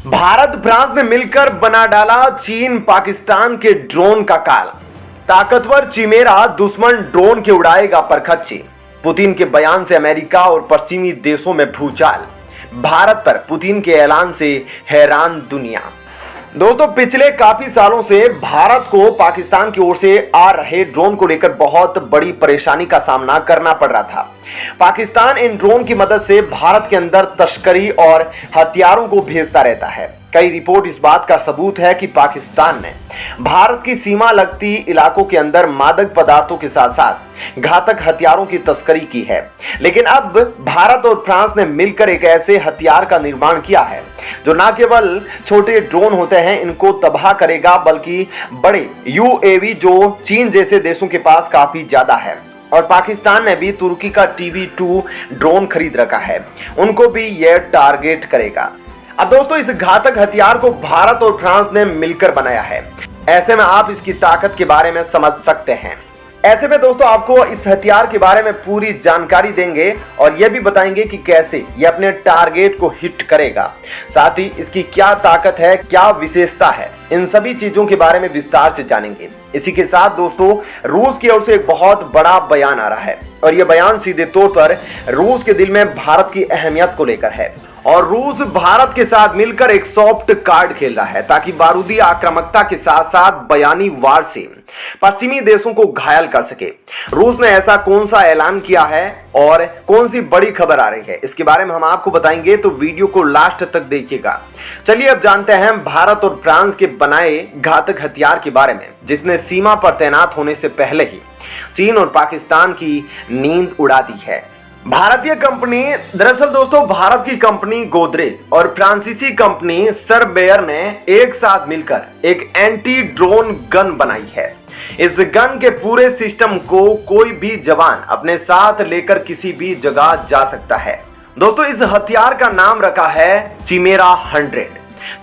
Bharat France ने मिलकर बना डाला चीन पाकिस्तान के ड्रोन का काल। ताकतवर चिमेरा दुश्मन ड्रोन के उड़ाएगा परखच्चे। पुतिन के बयान से अमेरिका और पश्चिमी देशों में भूचाल। भारत पर पुतिन के ऐलान से हैरान दुनिया। दोस्तों, पिछले काफी सालों से भारत को पाकिस्तान की ओर से आ रहे ड्रोन को लेकर बहुत बड़ी परेशानी का सामना करना पड़ रहा था। पाकिस्तान इन ड्रोन की मदद से भारत के अंदर तस्करी और हथियारों को भेजता रहता है। कई रिपोर्ट इस बात का सबूत है कि पाकिस्तान ने भारत की सीमा लगती इलाकों के अंदर मादक पदार्थों के साथ साथ घातक हथियारों की तस्करी की है। लेकिन अब भारत और फ्रांस ने मिलकर एक ऐसे हथियार का निर्माण किया है जो न केवल छोटे ड्रोन होते हैं इनको तबाह करेगा, बल्कि बड़े यूएवी जो चीन जैसे देशों के पास काफी ज्यादा है। और पाकिस्तान ने भी तुर्की का TB2 ड्रोन खरीद रखा है, उनको भी यह टारगेट करेगा। अब दोस्तों, इस घातक हथियार को भारत और फ्रांस ने मिलकर बनाया है। ऐसे में आप इसकी ताकत के बारे में समझ सकते हैं। ऐसे में दोस्तों, आपको इस हथियार के बारे में पूरी जानकारी देंगे और यह भी बताएंगे कि कैसे यह अपने टारगेट को हिट करेगा, साथ ही इसकी क्या ताकत है, क्या विशेषता है, इन सभी चीजों के बारे में विस्तार से जानेंगे। इसी के साथ दोस्तों, रूस की ओर से एक बहुत बड़ा बयान आ रहा है और यह बयान सीधे तौर पर रूस के दिल में भारत की अहमियत को लेकर है। और रूस भारत के साथ मिलकर एक सॉफ्ट कार्ड खेल रहा है ताकि बारूदी आक्रामकता के साथ साथ बयानी वार से पश्चिमी देशों को घायल कर सके। रूस ने ऐसा कौन सा ऐलान किया है और कौन सी बड़ी खबर आ रही है, इसके बारे में हम आपको बताएंगे, तो वीडियो को लास्ट तक देखिएगा। चलिए अब जानते हैं भारत और फ्रांस के बनाए घातक हथियार के बारे में, जिसने सीमा पर तैनात होने से पहले ही चीन और पाकिस्तान की नींद उड़ा दी है। भारतीय कंपनी, दरअसल दोस्तों भारत की कंपनी गोदरेज और फ्रांसीसी कंपनी सरबेयर ने एक साथ मिलकर एक एंटी ड्रोन गन बनाई है। इस गन के पूरे सिस्टम को कोई भी जवान अपने साथ लेकर किसी भी जगह जा सकता है। दोस्तों, इस हथियार का नाम रखा है चिमेरा 100।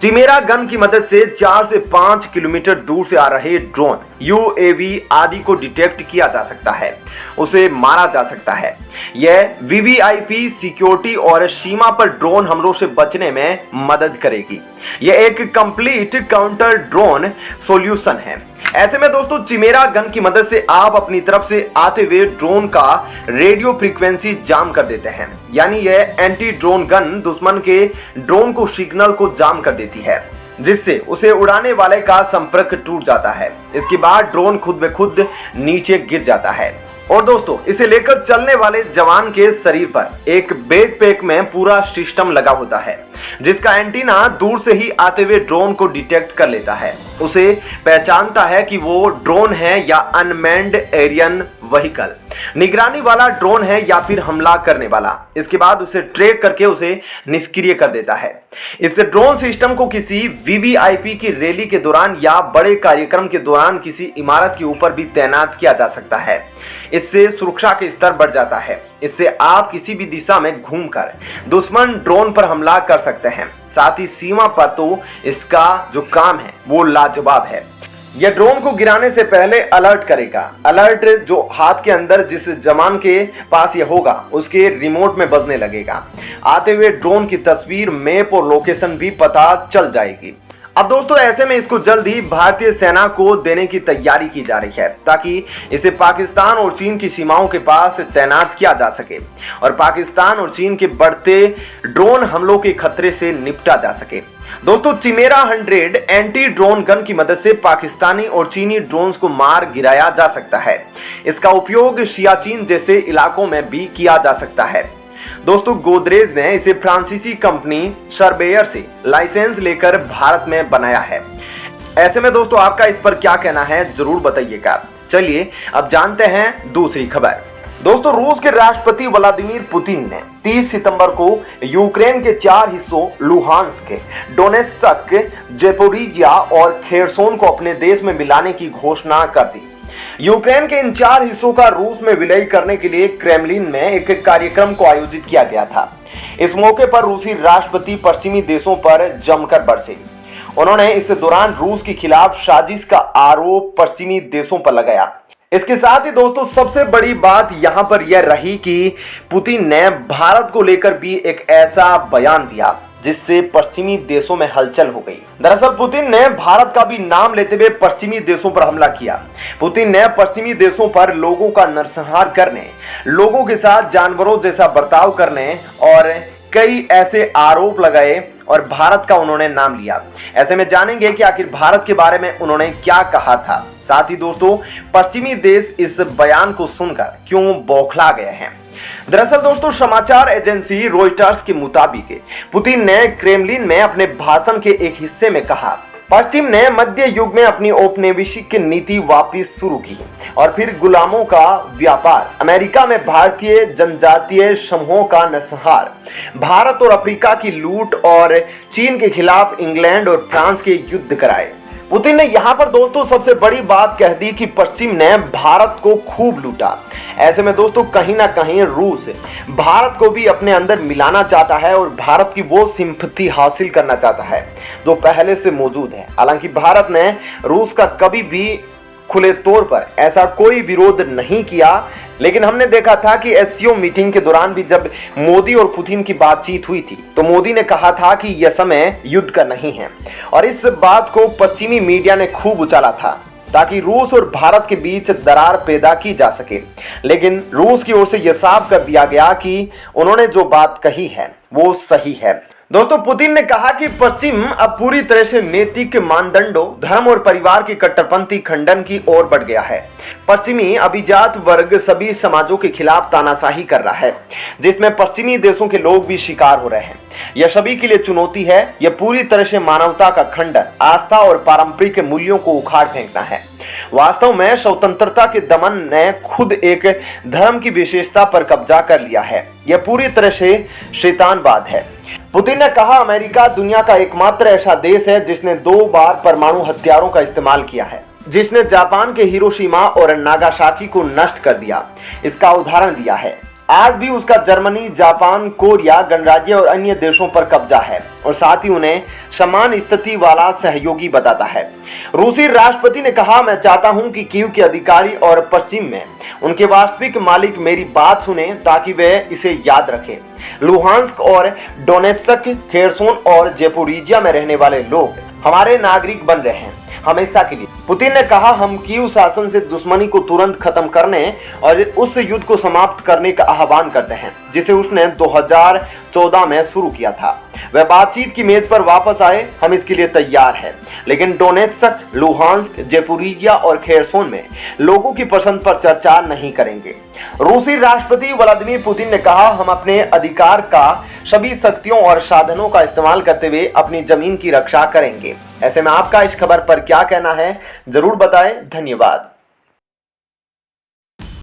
चिमेरा गन की मदद से 4 से 5 किलोमीटर दूर से आ रहे ड्रोन, यूएवी आदि को डिटेक्ट किया जा सकता है, उसे मारा जा सकता है। यह वीवीआईपी सिक्योरिटी और सीमा पर ड्रोन हमलों से बचने में मदद करेगी। यह एक कंप्लीट काउंटर ड्रोन सॉल्यूशन है। ऐसे में दोस्तों, चिमेरा गन की मदद से आप अपनी तरफ से आते हुए ड्रोन का रेडियो फ्रीक्वेंसी जाम कर देते हैं, यानी यह एंटी ड्रोन गन दुश्मन के ड्रोन को सिग्नल को जाम कर देती है, जिससे उसे उड़ाने वाले का संपर्क टूट जाता है। इसके बाद ड्रोन खुद ब खुद नीचे गिर जाता है। और दोस्तों, इसे लेकर चलने वाले जवान के शरीर पर एक बैकपैक में पूरा सिस्टम लगा होता है, जिसका एंटीना दूर से ही आते हुए ड्रोन को डिटेक्ट कर लेता है, उसे पहचानता है कि वो ड्रोन है या अनमैन्ड एरियन व्हीकल, निगरानी वाला ड्रोन है या फिर हमला करने वाला। इसके बाद उसे ट्रैक करके उसे निष्क्रिय कर देता है। इस ड्रोन सिस्टम को किसी वीवीआईपी की रैली के दौरान या बड़े कार्यक्रम के दौरान किसी इमारत के ऊपर भी तैनात किया जा सकता है। इससे सुरक्षा के स्तर बढ़ जाता है। इससे आप किसी भी दिशा में घूमकर दुश्मन ड्रोन पर हमला कर सकते हैं। साथ ही सीमा पर तो इसका जो काम है वो लाजवाब है। यह ड्रोन को गिराने से पहले अलर्ट करेगा। अलर्ट जो हाथ के अंदर जिस जवान के पास यह होगा उसके रिमोट में बजने लगेगा। आते हुए ड्रोन की तस्वीर, मैप और लोकेशन भी पता चल जाएगी। अब दोस्तों, ऐसे में इसको जल्द ही भारतीय सेना को देने की तैयारी की जा रही है ताकि इसे पाकिस्तान और चीन की सीमाओं के पास तैनात किया जा सके और पाकिस्तान और चीन के बढ़ते ड्रोन हमलों के खतरे से निपटा जा सके। दोस्तों, चिमेरा 100 एंटी ड्रोन गन की मदद से पाकिस्तानी और चीनी ड्रोन्स को मार गिराया जा सकता है। इसका उपयोग सियाचिन जैसे इलाकों में भी किया जा सकता है। दोस्तों, गोदरेज ने इसे फ्रांसीसी कंपनी सरबेयर से लाइसेंस लेकर भारत में बनाया है। ऐसे में दोस्तों, आपका इस पर क्या कहना है जरूर बताइएगा। चलिए अब जानते हैं दूसरी खबर। दोस्तों, रूस के राष्ट्रपति व्लादिमीर पुतिन ने 30 सितंबर को यूक्रेन के 4 हिस्सों लुहांस्क, डोनेत्स्क, ज़ैपोरिज़िया और खेरसोन को अपने देश में मिलाने की घोषणा कर दी। यूक्रेन के इन 4 हिस्सों का रूस में विलय करने के लिए क्रेमलिन में एक कार्यक्रम को आयोजित किया गया था। इस मौके पर रूसी राष्ट्रपति पश्चिमी देशों पर जमकर बरसे। उन्होंने इस दौरान रूस के खिलाफ साजिश का आरोप पश्चिमी देशों पर लगाया। इसके साथ ही दोस्तों, सबसे बड़ी बात यहां पर यह रही कि पुतिन ने भारत को लेकर भी एक ऐसा बयान दिया जिससे पश्चिमी देशों में हलचल हो गई। दरअसल पुतिन ने भारत का भी नाम लेते हुए पश्चिमी देशों पर हमला किया। पुतिन ने पश्चिमी देशों पर लोगों का नरसंहार करने, लोगों के साथ जानवरों जैसा बर्ताव करने और कई ऐसे आरोप लगाए और भारत का उन्होंने नाम लिया। ऐसे में जानेंगे कि आखिर भारत के बारे में उन्होंने क्या कहा था। साथ ही दोस्तों, पश्चिमी देश इस बयान को सुनकर क्यों बौखला गए हैं। दरअसल दोस्तों, समाचार एजेंसी रॉयटर्स के मुताबिक पुतिन ने क्रेमलिन में अपने भाषण के एक हिस्से में कहा, पश्चिम ने मध्य युग में अपनी औपनिवेशिक नीति वापस शुरू की और फिर गुलामों का व्यापार, अमेरिका में भारतीय जनजातीय समूहों का नरसंहार, भारत और अफ्रीका की लूट और चीन के खिलाफ इंग्लैंड और फ्रांस के युद्ध कराए। पुतिन ने यहाँ पर दोस्तों सबसे बड़ी बात कह दी कि पश्चिम ने भारत को खूब लूटा। ऐसे में दोस्तों कहीं ना कहीं रूस भारत को भी अपने अंदर मिलाना चाहता है और भारत की वो सिंपैथी हासिल करना चाहता है जो पहले से मौजूद है। हालांकि भारत ने रूस का कभी भी खुले तौर पर ऐसा कोई विरोध नहीं किया, लेकिन हमने देखा था कि एससीओ मीटिंग के दौरान भी जब मोदी और पुतिन की बातचीत हुई थी तो मोदी ने कहा था कि यह समय युद्ध का नहीं है और इस बात को पश्चिमी मीडिया ने खूब उछाला था ताकि रूस और भारत के बीच दरार पैदा की जा सके। लेकिन रूस की ओर से यह साफ कर दिया गया कि उन्होंने जो बात कही है वो सही है। दोस्तों, पुतिन ने कहा कि पश्चिम अब पूरी तरह से नैतिक मानदंडों, धर्म और परिवार की कट्टरपंथी खंडन की ओर बढ़ गया है। पश्चिमी अभिजात वर्ग सभी समाजों के खिलाफ तानाशाही कर रहा है, जिसमें पश्चिमी देशों के लोग भी शिकार हो रहे हैं। यह सभी के लिए चुनौती है। यह पूरी तरह से मानवता का खंडन, आस्था और पारंपरिक मूल्यों को उखाड़ फेंकना है। वास्तव में स्वतंत्रता के दमन ने खुद एक धर्म की विशेषता पर कब्जा कर लिया है। यह पूरी तरह से शैतानवाद है। पुतिन ने कहा, अमेरिका दुनिया का एकमात्र ऐसा देश है जिसने 2 बार परमाणु हथियारों का इस्तेमाल किया है, जिसने जापान के हिरोशिमा और नागासाकी को नष्ट कर दिया, इसका उदाहरण दिया है। आज भी उसका जर्मनी, जापान, कोरिया, गणराज्य और अन्य देशों पर कब्जा है और साथ ही उन्हें समान स्थिति वाला सहयोगी बताता है। रूसी राष्ट्रपति ने कहा, मैं चाहता हूं कि कीव के अधिकारी और पश्चिम में उनके वास्तविक मालिक मेरी बात सुने ताकि वे इसे याद रखें। लुहांस्क और डोनेत्स्क, खेरसोन और जेपोरिजिया में रहने वाले लोग हमारे नागरिक बन रहे हैं हमेशा के लिए। पुतिन ने कहा, हम कीव शासन से दुश्मनी को तुरंत खत्म करने और उस युद्ध को समाप्त करने का आह्वान करते हैं जिसे उसने 2014 में शुरू किया था। वह बातचीत की मेज पर वापस आए, हम इसके लिए तैयार हैं। लेकिन डोनेत्स्क, लुहांस्क, जेपोरिजिया और खेरसोन में लोगों की पसंद पर चर्चा नहीं करेंगे। रूसी राष्ट्रपति व्लादिमीर पुतिन ने कहा, हम अपने अधिकार का सभी शक्तियों और साधनों का इस्तेमाल करते हुए अपनी जमीन की रक्षा करेंगे। ऐसे में आपका इस खबर पर क्या कहना है, जरूर बताएं। धन्यवाद।